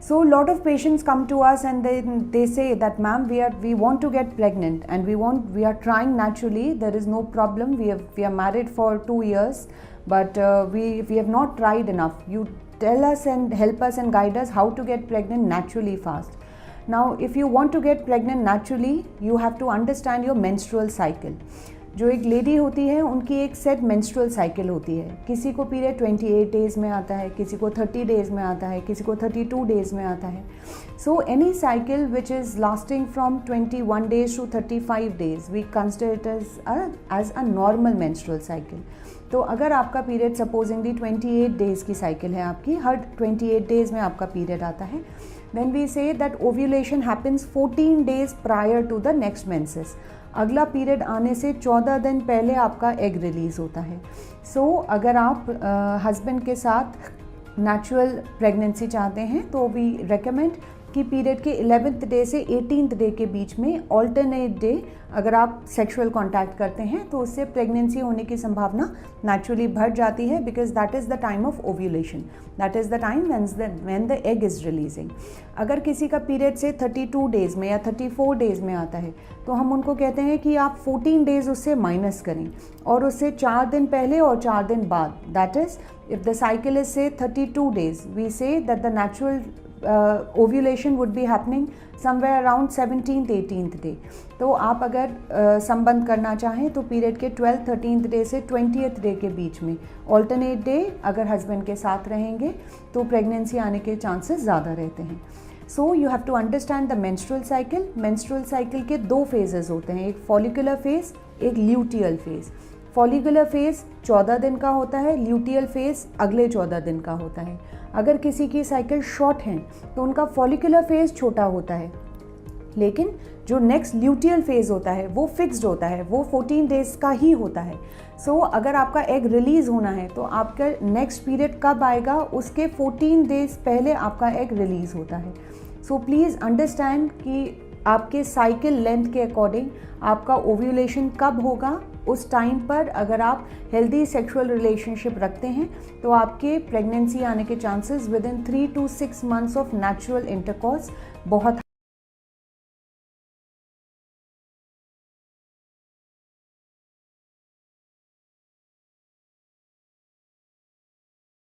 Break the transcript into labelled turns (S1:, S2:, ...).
S1: So a lot of patients come to us and they say that, ma'am, we want to get pregnant and we are trying naturally, there is no problem, we are married for 2 years, but we have not tried enough. You tell us and help us and guide us how to get pregnant naturally fast. Now if you want to get pregnant naturally, you have to understand your menstrual cycle. जो एक lady होती है उनकी एक set menstrual cycle होती है. किसी को पीरियड 28 डेज़ में आता है, किसी को 30 डेज़ में आता है, किसी को 32 डेज़ में आता है. So any cycle which is lasting from 21 days to 35 days we consider it as a normal menstrual cycle. तो अगर आपका पीरियड सपोजिंगली 28 डेज़ की साइकिल है आपकी, हर 28 डेज़ में आपका पीरियड आता है, then we say that ovulation happens 14 days prior to the next menses. अगला पीरियड आने से 14 दिन पहले आपका एग रिलीज़ होता है. सो अगर आप हस्बैंड के साथ नेचुरल प्रेगनेंसी चाहते हैं तो वी रेकमेंड कि पीरियड के 11th डे से 18th डे के बीच में ऑल्टरनेट डे अगर आप सेक्सुअल कांटेक्ट करते हैं तो उससे प्रेगनेंसी होने की संभावना नेचुरली बढ़ जाती है, because that is the time of ovulation, that is the time when the egg is releasing. अगर किसी का पीरियड से 32 डेज़ में या 34 डेज़ में आता है तो हम उनको कहते हैं कि आप 14 डेज़ उससे माइनस करें और उससे 4 दिन पहले और 4 दिन बाद, that is if the cycle is say 32 days, we say that the natural ovulation would be happening somewhere around 17th 18th day. तो आप अगर संबंध करना चाहें तो पीरियड के 12th 13th डे से 20th डे के बीच में ऑल्टरनेट डे अगर हस्बैंड के साथ रहेंगे तो प्रेगनेंसी आने के चांसेस ज़्यादा रहते हैं. So you have to understand the menstrual cycle. Menstrual cycle के 2 फेजेस होते हैं, एक फॉलिकुलर फेज, एक ल्यूटियल फेज. फॉलिकुलर फेज 14 दिन का होता है, ल्यूटियल फेज अगले 14 दिन का होता है. अगर किसी की साइकिल शॉर्ट है तो उनका फॉलिकुलर फेज छोटा होता है, लेकिन जो नेक्स्ट ल्यूटियल फेज होता है वो फिक्स्ड होता है, वो 14 डेज़ का ही होता है. सो अगर आपका एग रिलीज़ होना है तो आपका नेक्स्ट पीरियड कब आएगा उसके 14 डेज़ पहले आपका एग रिलीज़ होता है. सो प्लीज़ अंडरस्टैंड कि आपके साइकिल लेंथ के अकॉर्डिंग आपका ओव्यूलेशन कब होगा. उस टाइम पर अगर आप हेल्दी सेक्सुअल रिलेशनशिप रखते हैं तो आपके प्रेगनेंसी आने के chances with in 3 to 6 months of natural intercourse बहुत